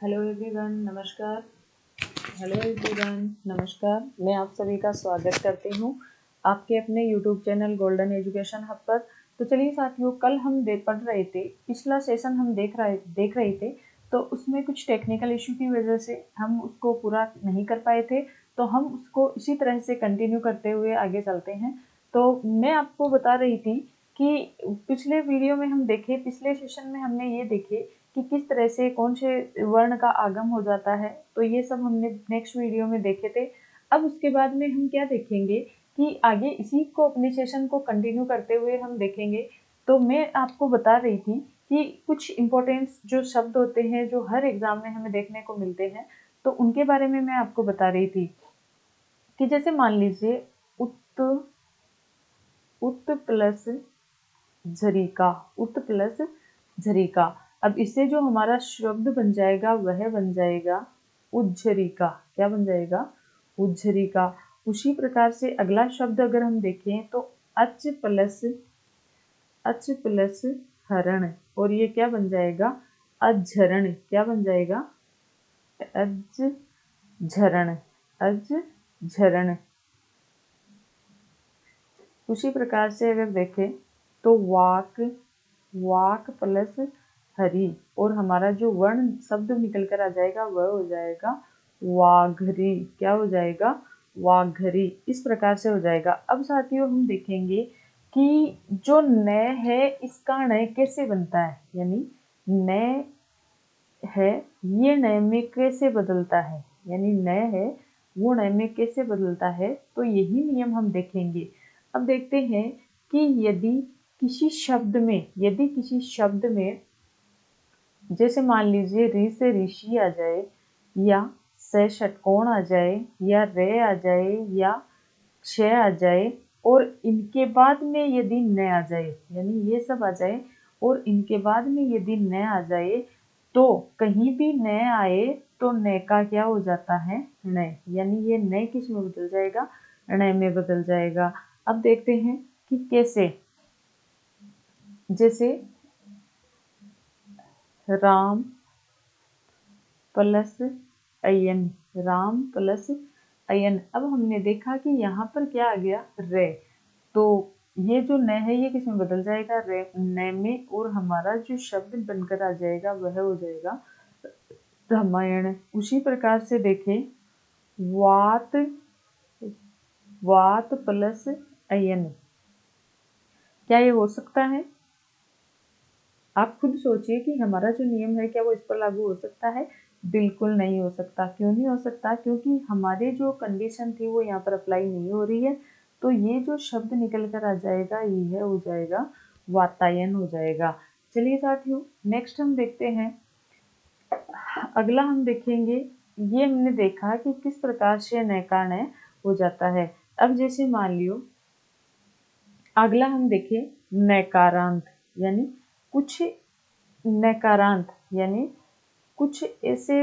Hello everyone, नमस्कार। Hello everyone, नमस्कार। मैं आप सभी का स्वागत करती हूँ आपके अपने YouTube channel golden education hub पर। तो चलिए साथियों, कल हम पढ़ रहे थे, पिछला सेशन हम देख रहे थे। तो उसमें कुछ टेक्निकल इशू की वजह से हम उसको पूरा नहीं कर पाए थे। तो हम उसको इसी तरह से कंटिन्यू करते हुए आगे चलते हैं। तो मैं आपको बता रही थी कि पिछले वीडियो में हम देखे, पिछले सेशन में हमने ये देखे कि किस तरह से कौन से वर्ण का आगम हो जाता है। तो ये सब हमने नेक्स्ट वीडियो में देखे थे। अब उसके बाद में हम क्या देखेंगे कि आगे इसी को, अपने सेशन को कंटिन्यू करते हुए हम देखेंगे। तो मैं आपको बता रही थी कि कुछ इम्पोर्टेंट जो शब्द होते हैं जो हर एग्जाम में हमें देखने को मिलते हैं, तो उनके बारे में मैं आपको बता रही थी कि जैसे मान लीजिए उत, उत प्लस झरिका, उत प्लस झरिका। अब इससे जो हमारा शब्द बन जाएगा वह बन जाएगा उज्झरिका। क्या बन जाएगा? उज्झरिका। उसी प्रकार से अगला शब्द अगर हम देखें तो अच प्लस हरण, और ये क्या बन जाएगा? अज्झरण। क्या बन जाएगा? अज्झरण, अज्झरण। उसी प्रकार से अगर देखें तो वाक प्लस हरी, और हमारा जो वर्ण शब्द निकल कर आ जाएगा वह हो जाएगा वाघरी। क्या हो जाएगा? वाघरी। इस प्रकार से हो जाएगा। अब साथियों हम देखेंगे कि जो न है इसका न कैसे बनता है, यानी न है ये न में कैसे बदलता है, यानी न है वो न में कैसे बदलता है। तो यही नियम हम देखेंगे। अब देखते हैं कि यदि किसी शब्द में जैसे मान लीजिए री से ऋषि आ जाए, या से षटकोण आ जाए, या रे आ जाए, या क्ष आ जाए, और इनके बाद में यदि न आ जाए, यानी ये सब आ जाए और इनके बाद में यदि न आ जाए, तो कहीं भी न आए तो न का क्या हो जाता है? न। यानी ये न किस में बदल जाएगा? न में बदल जाएगा। अब देखते हैं कि कैसे। जैसे राम प्लस अयन, राम प्लस अयन। अब हमने देखा कि यहाँ पर क्या आ गया? रे। तो ये जो न है ये किस में बदल जाएगा? रे, न में, और हमारा जो शब्द बनकर आ जाएगा वह हो जाएगा रामायण। उसी प्रकार से देखें, वात वात प्लस अयन, क्या ये हो सकता है? आप खुद सोचिए कि हमारा जो नियम है क्या वो इस पर लागू हो सकता है? बिल्कुल नहीं हो सकता। क्यों नहीं हो सकता? क्योंकि हमारे जो कंडीशन थी वो यहाँ पर अप्लाई नहीं हो रही है। तो ये जो शब्द निकल कर आ जाएगा यह हो जाएगा वातायन हो जाएगा। चलिए साथियों, नेक्स्ट हम देखते हैं। अगला हम देखेंगे, ये हमने देखा कि किस प्रकार से नैकाण हो जाता है। अब जैसे मान लियो अगला हम देखें नकारांत, यानी कुछ नकारांत, यानी कुछ ऐसे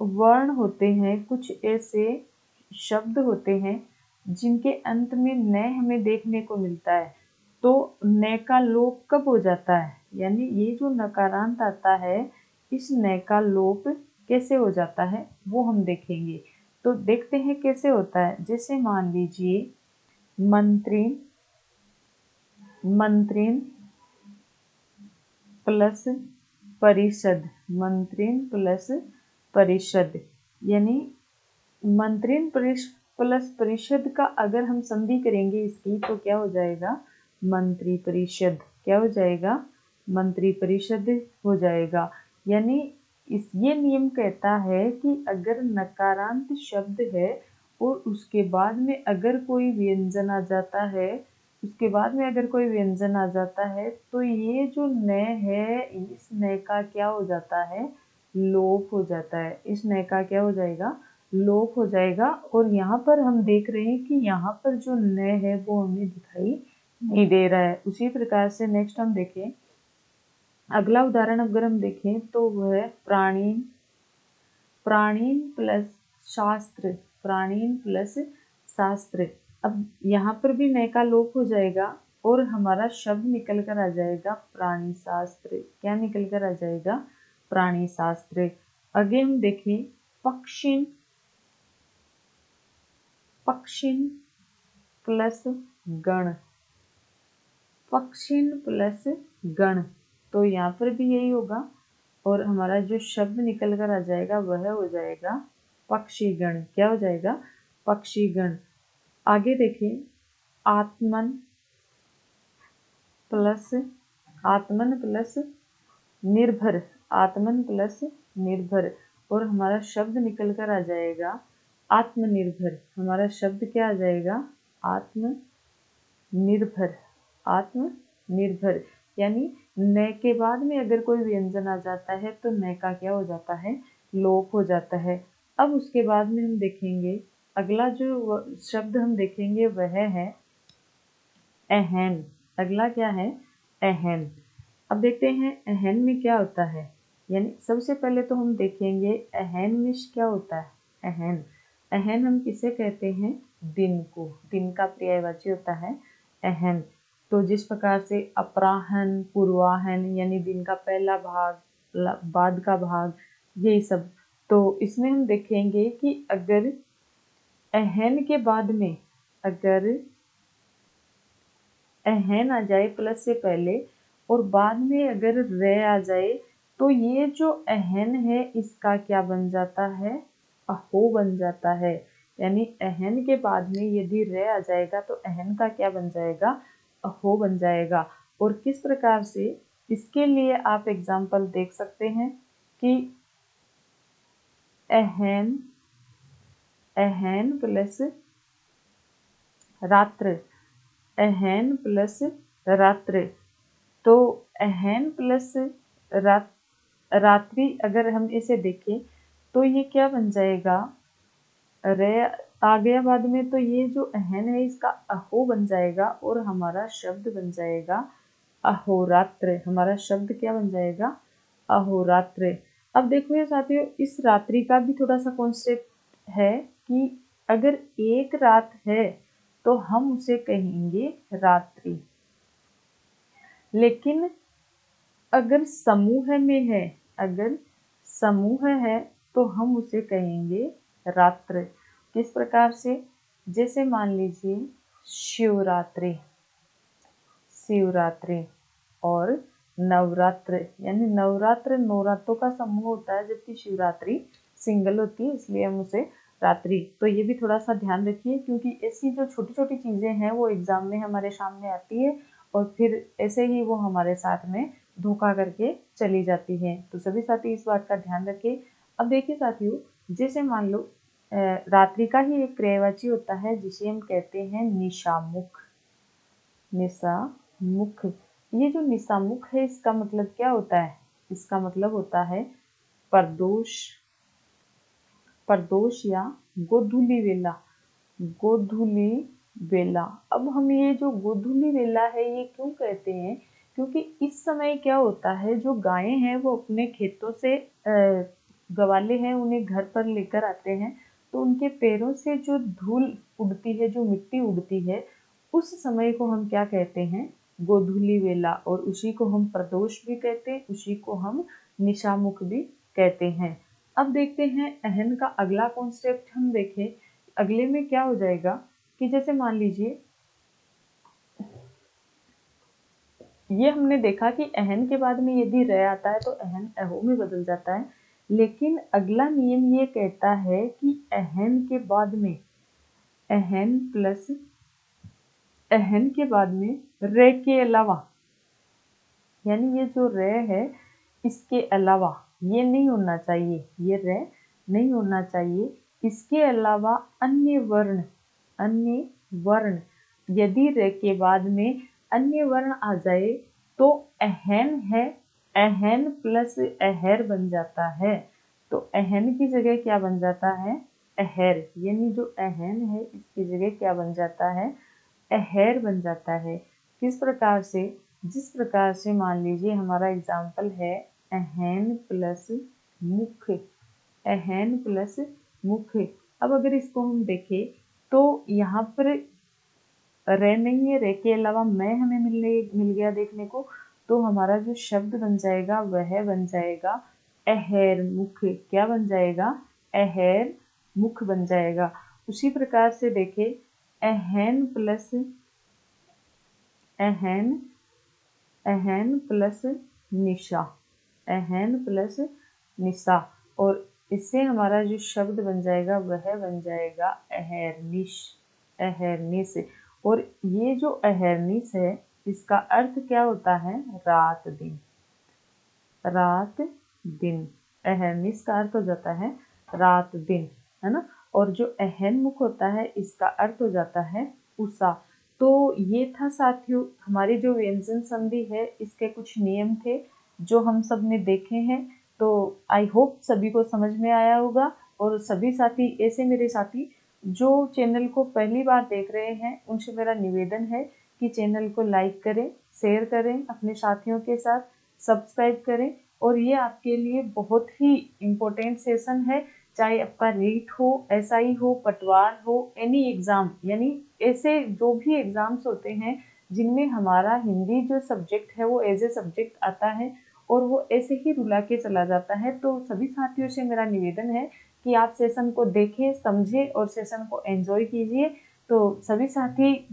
वर्ण होते हैं, कुछ ऐसे शब्द होते हैं जिनके अंत में न हमें देखने को मिलता है। तो न का लोप कब हो जाता है? यानी ये जो नकारांत आता है, इस न का लोप कैसे हो जाता है वो हम देखेंगे। तो देखते हैं कैसे होता है। जैसे मान लीजिए मंत्रीण, मंत्रीण प्लस परिषद, मंत्रीण प्लस परिषद, यानी मंत्रीण प्लस परिषद का अगर हम संधि करेंगे इसकी, तो क्या हो जाएगा? मंत्री परिषद। क्या हो जाएगा? मंत्री परिषद हो जाएगा। यानी ये नियम कहता है कि अगर नकारांत शब्द है और उसके बाद में अगर कोई व्यंजन आ जाता है, उसके बाद में अगर कोई व्यंजन आ जाता है, तो ये जो न है इस न का क्या हो जाता है? लोप हो जाता है। इस न का क्या हो जाएगा? लोप हो जाएगा। और यहाँ पर हम देख रहे हैं कि यहाँ पर जो न है वो हमें दिखाई नहीं दे रहा है। उसी प्रकार से नेक्स्ट हम देखें, अगला उदाहरण अगर हम देखें तो वह है प्राणीन, प्राणीन प्लस शास्त्र, प्राणीन प्लस शास्त्र। अब यहाँ पर भी न का लोप हो जाएगा और हमारा शब्द निकल कर आ जाएगा प्राणी शास्त्र। क्या निकल कर आ जाएगा? प्राणी शास्त्र। आगे हम देखें पक्षिण, पक्षिण प्लस गण, पक्षिण प्लस गण, तो यहाँ पर भी यही होगा और हमारा जो शब्द निकल कर आ जाएगा वह हो जाएगा पक्षीगण। क्या हो जाएगा? पक्षीगण। आगे देखें आत्मन प्लस, आत्मन प्लस निर्भर, आत्मन प्लस निर्भर, और हमारा शब्द निकल कर आ जाएगा आत्मनिर्भर। हमारा शब्द क्या आ जाएगा? आत्मनिर्भर, आत्मनिर्भर। यानी न के बाद में अगर कोई व्यंजन आ जाता है तो न का क्या हो जाता है? लोप हो जाता है। अब उसके बाद में हम देखेंगे अगला जो शब्द हम देखेंगे वह है अहन। अगला क्या है? अहन। अब देखते हैं अहन में क्या होता है। यानी सबसे पहले तो हम देखेंगे अहन में क्या होता है। अहन, अहन हम किसे कहते हैं? दिन को। दिन का पर्यायवाची होता है अहन। तो जिस प्रकार से अपराहन, पूर्वाहन यानी दिन का पहला भाग, बाद का भाग, यही सब। तो इसमें हम देखेंगे कि अगर अहन के बाद में अगर अहन आ जाए प्लस से पहले और बाद में अगर रे आ जाए तो ये जो अहन है इसका क्या बन जाता है? अहो बन जाता है। यानी अहन के बाद में यदि रे आ जाएगा तो अहन का क्या बन जाएगा? अहो बन जाएगा। और किस प्रकार से? इसके लिए आप एग्जाम्पल देख सकते हैं कि अहन, अहन प्लस रात्र, अहन प्लस रात्र, तो अहन प्लस रात्रि अगर हम इसे देखें तो ये क्या बन जाएगा? रे आ गया बाद में तो ये जो अहन है इसका अहो बन जाएगा और हमारा शब्द बन जाएगा अहोरात्र। हमारा शब्द क्या बन जाएगा? अहोरात्र। अब देखो ये साथियों, इस रात्रि का भी थोड़ा सा कॉन्सेप्ट है कि अगर एक रात है तो हम उसे कहेंगे रात्रि, लेकिन अगर समूह में है, अगर समूह है तो हम उसे कहेंगे रात्र। किस प्रकार से? जैसे मान लीजिए शिवरात्रि, शिवरात्रि और नवरात्र, यानी नवरात्र नवरात्रों का समूह होता है जबकि शिवरात्रि सिंगल होती है, इसलिए हम उसे रात्रि। तो ये भी थोड़ा सा ध्यान रखिए क्योंकि ऐसी जो छोटी छोटी चीजें हैं वो एग्जाम में हमारे सामने आती है और फिर ऐसे ही वो हमारे साथ में धोखा करके चली जाती है। तो सभी साथी इस बात का ध्यान रखें। अब देखिए साथियों, जैसे मान लो रात्रि का ही एक पर्यायवाची होता है जिसे हम कहते हैं निशामुख। निशामुख, ये जो निशामुख है इसका मतलब क्या होता है? इसका मतलब होता है प्रदोष, प्रदोष या गोधूली वेला, गोधूली वेला। अब हम ये जो गोधूली वेला है ये क्यों कहते हैं? क्योंकि इस समय क्या होता है, जो गायें हैं वो अपने खेतों से गवाले हैं उन्हें घर पर लेकर आते हैं, तो उनके पैरों से जो धूल उड़ती है, जो मिट्टी उड़ती है, उस समय को हम क्या कहते हैं? गोधूली वेला। और उसी को हम प्रदोष भी कहते हैं, उसी को हम निशामुख भी कहते हैं। अब देखते हैं अहन का अगला कॉन्सेप्ट हम देखें। अगले में क्या हो जाएगा कि जैसे मान लीजिए ये हमने देखा कि अहन के बाद में यदि र आता है तो अहन अहो में बदल जाता है, लेकिन अगला नियम ये कहता है कि अहन के बाद में अहन प्लस अहन के बाद में रे के अलावा, यानी ये जो रे है इसके अलावा ये नहीं होना चाहिए, ये रे नहीं होना चाहिए। इसके अलावा अन्य वर्ण, अन्य वर्ण, यदि रे के बाद में अन्य वर्ण आ जाए तो अहन है, अहन प्लस अहर बन जाता है। तो अहन की जगह क्या बन जाता है? अहर। यानी जो अहन है इसकी जगह क्या बन जाता है? अहर बन जाता है। किस प्रकार से? जिस प्रकार से मान लीजिए हमारा एग्जाम्पल है अहन प्लस मुख, अहन प्लस मुख। अब अगर इसको हम देखें तो यहाँ पर रे नहीं है, रे के अलावा मैं हमें मिल गया देखने को, तो हमारा जो शब्द बन जाएगा वह बन जाएगा अहर मुख क्या बन जाएगा, अहर मुख बन जाएगा। उसी प्रकार से देखें अहन प्लस अहन, अहन प्लस निशा, अहन प्लस निशा, और इससे हमारा जो शब्द बन जाएगा वह बन जाएगा अहरनिश, अहरनिश। और ये जो अहरनिश है इसका अर्थ क्या होता है, रात दिन, रात दिन। अहरनिश का अर्थ हो जाता है रात दिन, है ना। और जो अहन मुख होता है इसका अर्थ हो जाता है उषा। तो ये था साथियों हमारी जो व्यंजन संधि है इसके कुछ नियम थे जो हम सब ने देखे हैं। तो आई होप सभी को समझ में आया होगा। और सभी साथी, ऐसे मेरे साथी जो चैनल को पहली बार देख रहे हैं उनसे मेरा निवेदन है कि चैनल को लाइक करें, शेयर करें अपने साथियों के साथ, सब्सक्राइब करें। और ये आपके लिए बहुत ही इम्पोर्टेंट सेशन है, चाहे आपका रीट हो, एसआई हो, पटवार हो, एनी एग्ज़ाम, यानी ऐसे जो भी एग्ज़ाम्स होते हैं जिनमें हमारा हिंदी जो सब्जेक्ट है वो एज ए सब्जेक्ट आता है और वो ऐसे ही रुला के चला जाता है। तो सभी साथियों से मेरा निवेदन है कि आप सेशन को देखें, समझें और सेशन को एंजॉय कीजिए। तो सभी साथी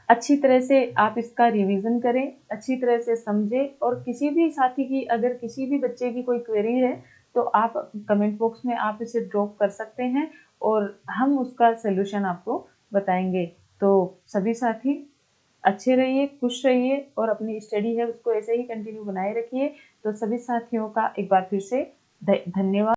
अच्छी तरह से आप इसका रिवीजन करें, अच्छी तरह से समझें। और किसी भी साथी की, अगर किसी भी बच्चे की कोई क्वेरी है तो आप कमेंट बॉक्स में आप इसे ड्रॉप कर सकते हैं और हम उसका सलूशन आपको बताएंगे। तो सभी साथी अच्छे रहिए, खुश रहिए और अपनी स्टडी है उसको ऐसे ही कंटिन्यू बनाए रखिए। तो सभी साथियों का एक बार फिर से धन्यवाद।